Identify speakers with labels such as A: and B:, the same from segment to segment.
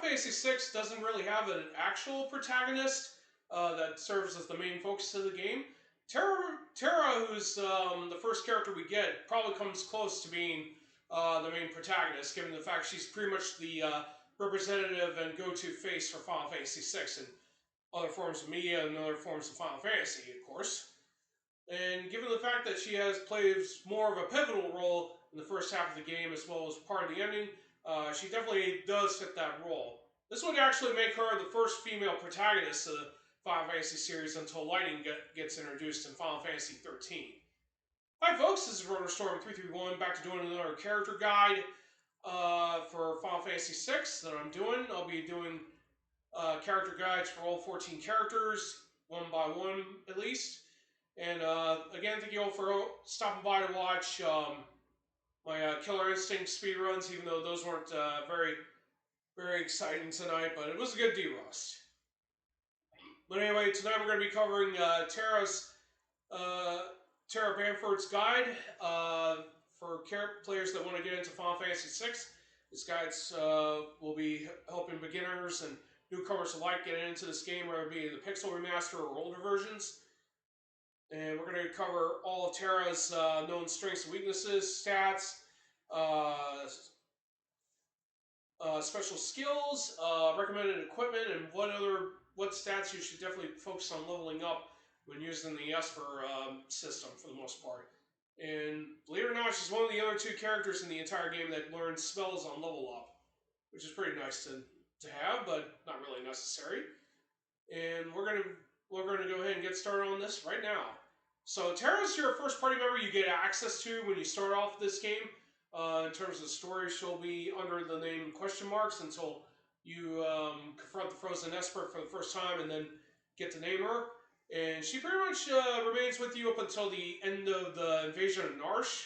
A: Fantasy VI doesn't really have an actual protagonist that serves as the main focus of the game. Terra, who's the first character we get, probably comes close to being the main protagonist, given the fact she's pretty much the representative and go-to face for Final Fantasy VI and other forms of media and other forms of Final Fantasy, of course. And given the fact that she plays more of a pivotal role in the first half of the game as well as part of the ending, she definitely does fit that role. This would actually make her the first female protagonist of the Final Fantasy series until Lightning gets introduced in Final Fantasy XIII. Hi folks, this is RotorStorm331 back to doing another character guide for Final Fantasy VI that I'm doing. I'll be doing character guides for all 14 characters, one by one at least. And again, thank you all for stopping by to watch my Killer Instinct speedruns, even though those weren't very exciting tonight, but it was a good D-Rust. But anyway, tonight we're going to be covering Terra Bamford's guide for players that want to get into Final Fantasy VI. This guide will be helping beginners and newcomers alike get into this game, whether it be the Pixel Remaster or older versions. And we're going to cover all of Terra's known strengths and weaknesses, stats, special skills, recommended equipment, and what stats you should definitely focus on leveling up when using the Esper system for the most part. And believe it or not, she's one of the other two characters in the entire game that learns spells on level up, which is pretty nice to have, but not really necessary. And we're going to go ahead and get started on this right now. So Terra's your first party member you get access to when you start off this game. In terms of the story, she'll be under the name question marks until you confront the Frozen Esper for the first time and then get to name her. And she pretty much remains with you up until the end of the invasion of Narsh.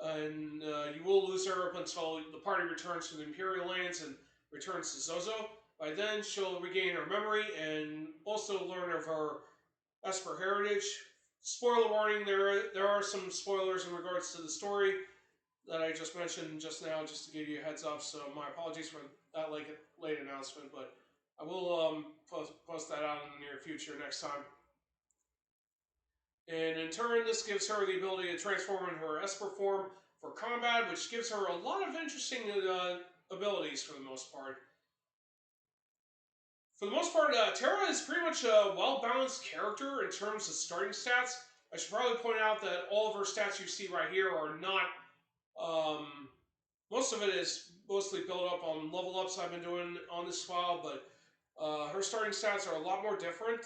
A: And you will lose her up until the party returns to the Imperial Lands and returns to Zozo. By then, she'll regain her memory and also learn of her Esper heritage. Spoiler warning, there are some spoilers in regards to the story that I just mentioned just now, just to give you a heads up, so my apologies for that late announcement, but I will post that out in the near future next time. And in turn, this gives her the ability to transform into her Esper form for combat, which gives her a lot of interesting abilities for the most part. For the most part, Terra is pretty much a well-balanced character in terms of starting stats. I should probably point out that all of her stats you see right here are not... most of it is mostly built up on level ups I've been doing on this file, but her starting stats are a lot more different,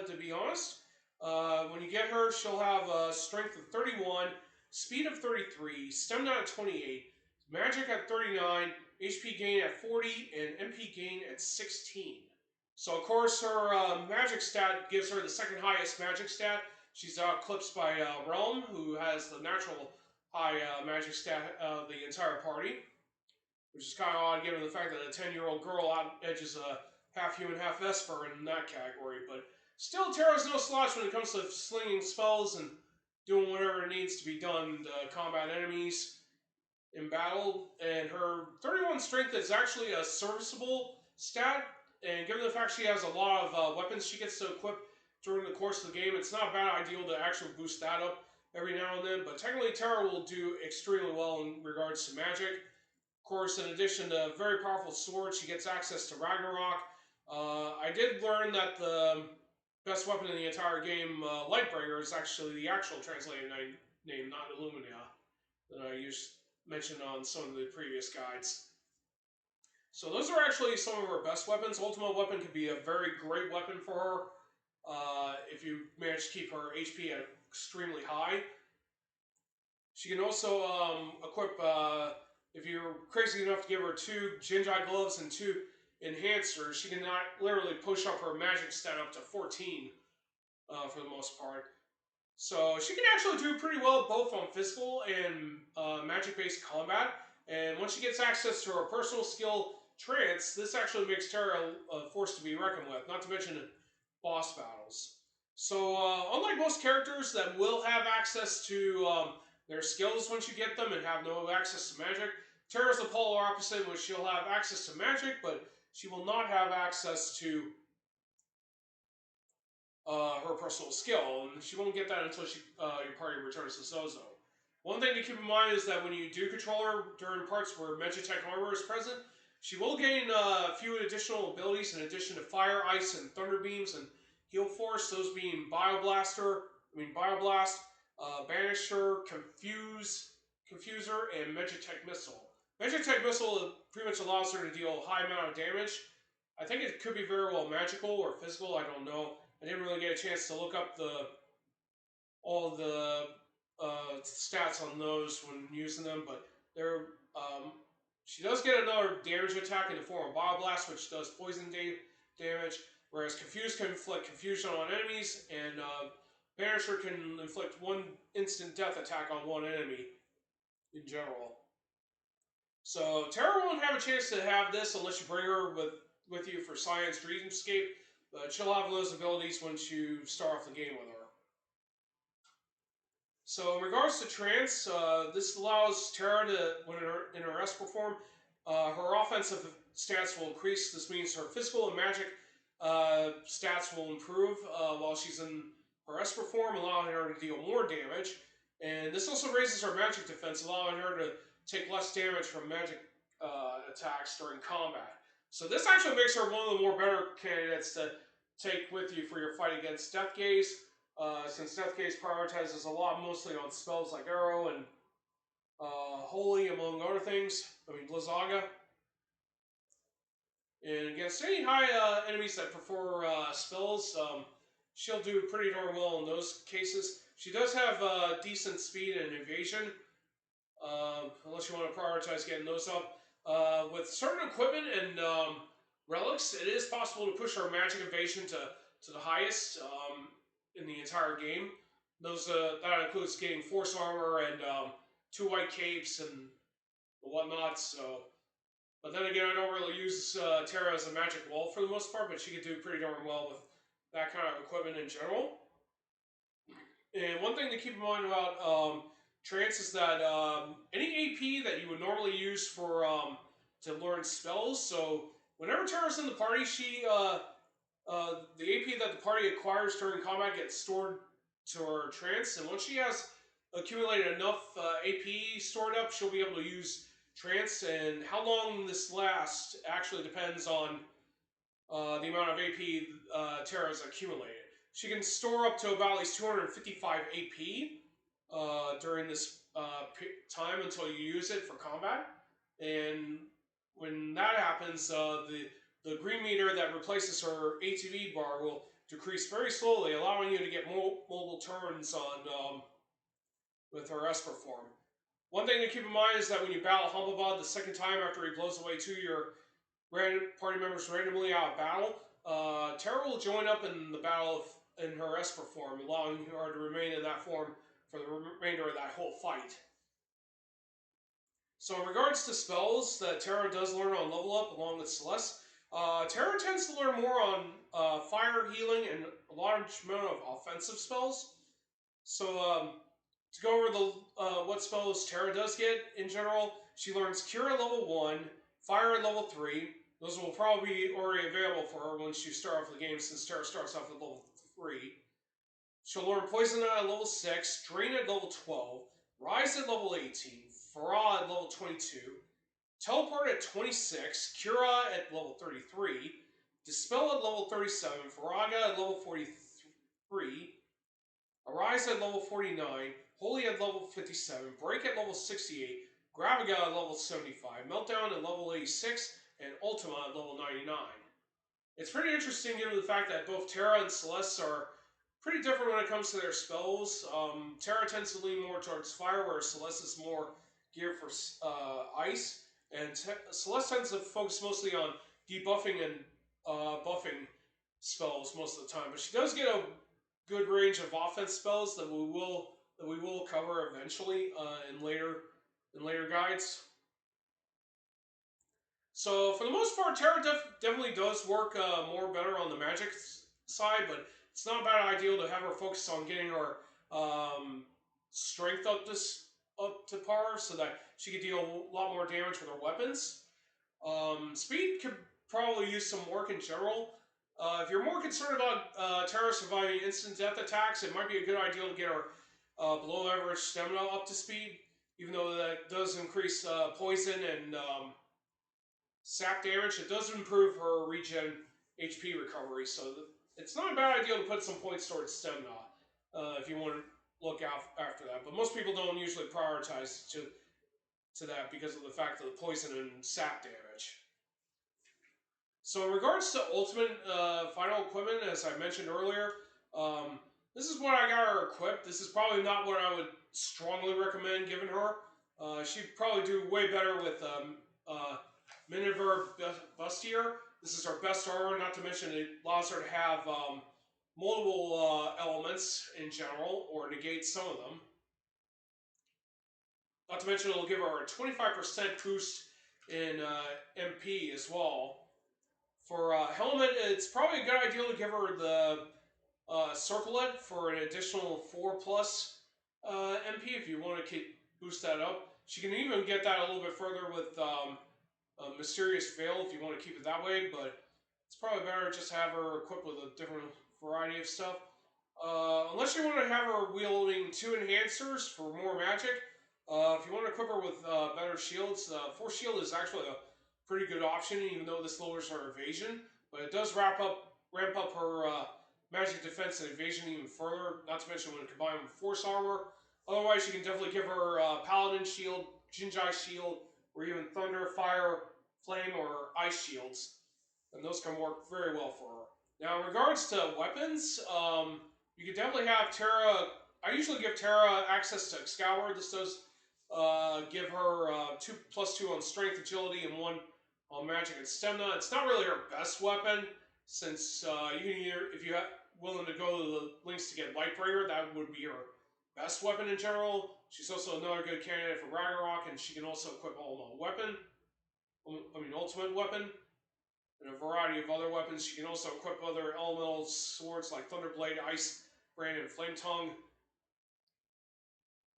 A: to be honest. When you get her, she'll have a strength of 31, speed of 33, stamina at 28, magic at 39, HP gain at 40, and MP gain at 16. So, of course, her magic stat gives her the second highest magic stat. She's eclipsed by Realm, who has the natural high magic stat of the entire party, which is kind of odd given the fact that a 10-year-old girl out-edges a half-human, half-Esper in that category. But still, Terra's no slouch when it comes to slinging spells and doing whatever needs to be done to combat enemies in battle. And her 31 strength is actually a serviceable stat. And given the fact she has a lot of weapons she gets to equip during the course of the game, it's not a bad idea to actually boost that up every now and then. But technically, Terra will do extremely well in regards to magic. Of course, in addition to a very powerful sword, she gets access to Ragnarok. I did learn that the best weapon in the entire game, Lightbringer, is actually the actual translated name, not Illumina, that I mentioned on some of the previous guides. So those are actually some of her best weapons. Ultimate Weapon could be a very great weapon for her if you manage to keep her HP at extremely high. She can also equip, if you're crazy enough to give her 2 Jinjai gloves and 2 enhancers, she can literally push up her magic stat up to 14 for the most part. So she can actually do pretty well both on physical and magic-based combat. And once she gets access to her personal skill, Trance, this actually makes Terra a force to be reckoned with, not to mention boss battles. So, unlike most characters that will have access to their skills once you get them and have no access to magic, Terra's the polar opposite, which she'll have access to magic, but she will not have access to her personal skill, and she won't get that until your party returns to Zozo. One thing to keep in mind is that when you do control her during parts where Megitech armor is present, she will gain a few additional abilities in addition to Fire, Ice, and Thunder Beams and Heal Force, those being Bioblast, Banisher, Confuser, and Megitech Missile. Megitech Missile pretty much allows her to deal a high amount of damage. I think it could be very well magical or physical, I don't know. I didn't really get a chance to look up all the stats on those when using them, but they're she does get another damage attack in the form of Bioblast, which does poison damage, whereas Confuse can inflict confusion on enemies, and Banisher can inflict one instant death attack on one enemy in general. So Terra won't have a chance to have this unless you bring her with you for Cyan's Dreamscape, but she'll have those abilities once you start off the game with her. So in regards to Trance, this allows Terra to, when in her Esper form, her offensive stats will increase. This means her physical and magic stats will improve while she's in her Esper form, allowing her to deal more damage. And this also raises her magic defense, allowing her to take less damage from magic attacks during combat. So this actually makes her one of the more better candidates to take with you for your fight against Death Gaze. Since Death Gaze prioritizes a lot mostly on spells like Arrow and Holy, among other things. Blizzaga. And against any high enemies that prefer spells, she'll do pretty darn well in those cases. She does have decent speed and evasion, unless you want to prioritize getting those up. With certain equipment and relics, it is possible to push her magic evasion to the highest in the entire game. That includes getting force armor and 2 white capes and whatnot. So, but then again, I don't really use Terra as a magic wall for the most part, but she could do pretty darn well with that kind of equipment in general. And one thing to keep in mind about Trance is that any AP that you would normally use for to learn spells. So whenever Terra's in the party, the AP that the party acquires during combat gets stored to her Trance, and once she has accumulated enough AP stored up, she'll be able to use Trance. And how long this lasts actually depends on the amount of AP Terra's accumulated. She can store up to about at least 255 AP during this time until you use it for combat. And when that happens, the green meter that replaces her ATB bar will decrease very slowly, allowing you to get mobile turns on with her Esper form. One thing to keep in mind is that when you battle Humblebud the second time after he blows away 2 of your party members randomly out of battle, Terra will join up in the battle in her Esper form, allowing her to remain in that form for the remainder of that whole fight. So in regards to spells that Terra does learn on level up along with Celeste, Terra tends to learn more on fire, healing, and a large amount of offensive spells. So to go over what spells Terra does get in general, she learns Cure at level 1, Fire at level 3. Those will probably be already available for her once you start off the game, since Terra starts off at level 3. She'll learn Poison at level 6, Drain at level 12, Rise at level 18, Farah at level 22, Teleport at 26, Cura at level 33, Dispel at level 37, Faraga at level 43, Arise at level 49, Holy at level 57, Break at level 68, Graviga at level 75, Meltdown at level 86, and Ultima at level 99. It's pretty interesting given the fact that both Terra and Celeste are pretty different when it comes to their spells. Terra tends to lean more towards fire, whereas Celeste is more geared for ice. And Celeste tends to focus mostly on debuffing and buffing spells most of the time. But she does get a good range of offense spells that we will cover eventually in later guides. So for the most part, Terra definitely does work more better on the magic side, but it's not a bad idea to have her focus on getting her strength up to par so that she can deal a lot more damage with her weapons. Speed probably use some work in general. If you're more concerned about Terra surviving instant death attacks, it might be a good idea to get her below average stamina up to speed, even though that does increase poison and sap damage. It does improve her regen HP recovery, so it's not a bad idea to put some points towards stamina if you want to look out after that. But most people don't usually prioritize to that because of the fact of the poison and sap damage. So in regards to ultimate final equipment, as I mentioned earlier, this is what I got her equipped. This is probably not what I would strongly recommend giving her. She'd probably do way better with Miniver Bustier. This is her best armor, not to mention it allows her to have multiple elements in general, or negate some of them. Not to mention it'll give her a 25% boost in MP as well. For helmet, it's probably a good idea to give her the circlet for an additional 4 plus MP if you want to boost that up. She can even get that a little bit further with a Mysterious Veil if you want to keep it that way, but it's probably better just to have her equipped with a different variety of stuff. Unless you want to have her wielding 2 enhancers for more magic. If you want to equip her with better shields, Force Shield is actually a pretty good option, even though this lowers her evasion. But it does ramp up her magic defense and evasion even further, not to mention when combined with Force Armor. Otherwise, you can definitely give her Paladin Shield, Jinjai Shield, or even Thunder, Fire, Flame, or Ice Shields. And those can work very well for her. Now, in regards to weapons, you can definitely have Terra. I usually give Terra access to Excalibur. This does give her 2+2 on Strength, Agility, and 1 on Magic and Stamina. It's not really her best weapon, since you can either, if you're willing to go to the links to get Lightbringer, that would be her best weapon in general. She's also another good candidate for Ragnarok, and she can also equip Ultimate Weapon, and a variety of other weapons. She can also equip other elemental swords like Thunderblade, Ice Brand, and Flame Tongue.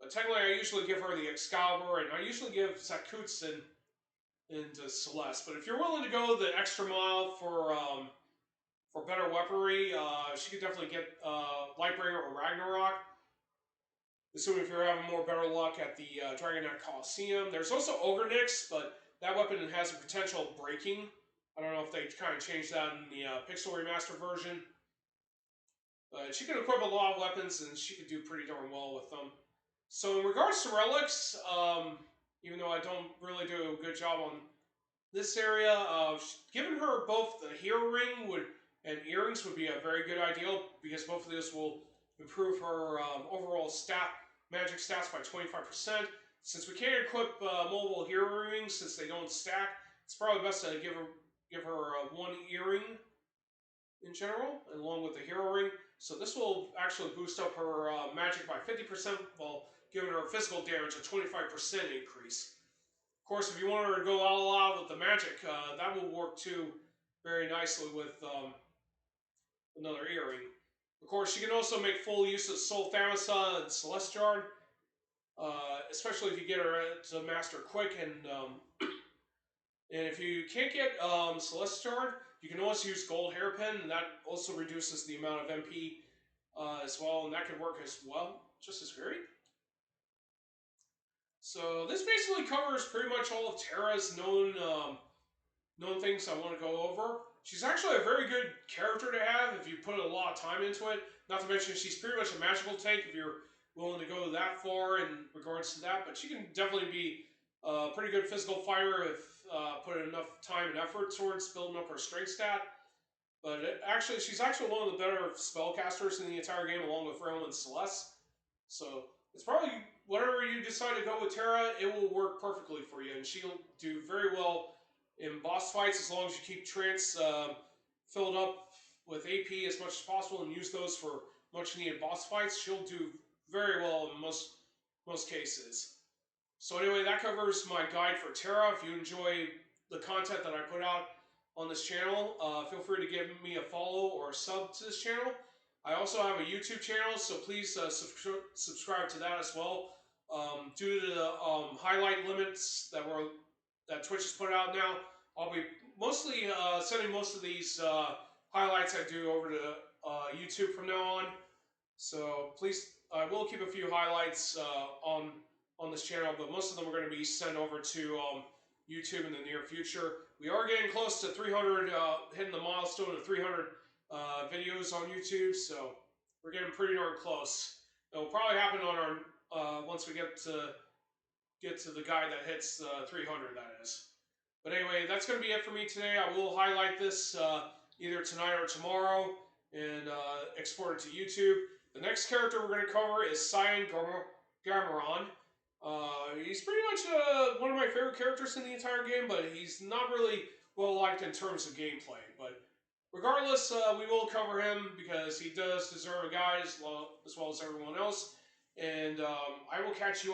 A: But technically, I usually give her the Excalibur, and I usually give Zakutsun into Celeste. But if you're willing to go the extra mile for better weaponry, she could definitely get Lightbringer or Ragnarok. Assuming if you're having more better luck at the Dragonite Coliseum. There's also Ogre Nyx, but that weapon has a potential of breaking. I don't know if they kind of changed that in the Pixel Remaster version. But she can equip a lot of weapons, and she could do pretty darn well with them. So in regards to relics, even though I don't really do a good job on this area, giving her both the Hero Ring and earrings would be a very good idea, because both of those will improve her overall magic stats by 25%. Since we can't equip multiple Hero Rings since they don't stack, it's probably best to give her 1 earring in general, along with the Hero Ring. So this will actually boost up her magic by 50%, while giving her physical damage a 25% increase. Of course, if you want her to go all out with the magic, that will work too very nicely with another earring. Of course, she can also make full use of Soul Thamasa and Celestiard, especially if you get her to master quick. And if you can't get Celestiard, you can always use Gold Hairpin, and that also reduces the amount of MP as well, and that can work as well, just as great. So this basically covers pretty much all of Terra's known things I want to go over. She's actually a very good character to have if you put a lot of time into it. Not to mention she's pretty much a magical tank if you're willing to go that far in regards to that. But she can definitely be a pretty good physical fighter if put enough time and effort towards building up her strength stat. But she's actually one of the better spellcasters in the entire game, along with Realm and Celeste. So it's probably, whatever you decide to go with Terra, it will work perfectly for you, and she'll do very well in boss fights as long as you keep Trance filled up with AP as much as possible and use those for much needed boss fights. She'll do very well in most cases. So anyway, that covers my guide for Terra. If you enjoy the content that I put out on this channel, feel free to give me a follow or a sub to this channel. I also have a YouTube channel, so please subscribe to that as well. Due to the highlight limits that Twitch has put out now, I'll be mostly sending most of these highlights I do over to YouTube from now on. So please, I will keep a few highlights on this channel, but most of them are going to be sent over to YouTube in the near future. We are getting close to 300, hitting the milestone of 300 videos on YouTube, so we're getting pretty darn close. It'll probably happen on our once we get to the guy that hits 300. That is. But anyway, that's going to be it for me today. I will highlight this either tonight or tomorrow and export it to YouTube. The next character we're going to cover is Cyan Garmaron. He's pretty much one of my favorite characters in the entire game, but he's not really well liked in terms of gameplay. But regardless, we will cover him because he does deserve a guide as well as everyone else. And I will catch you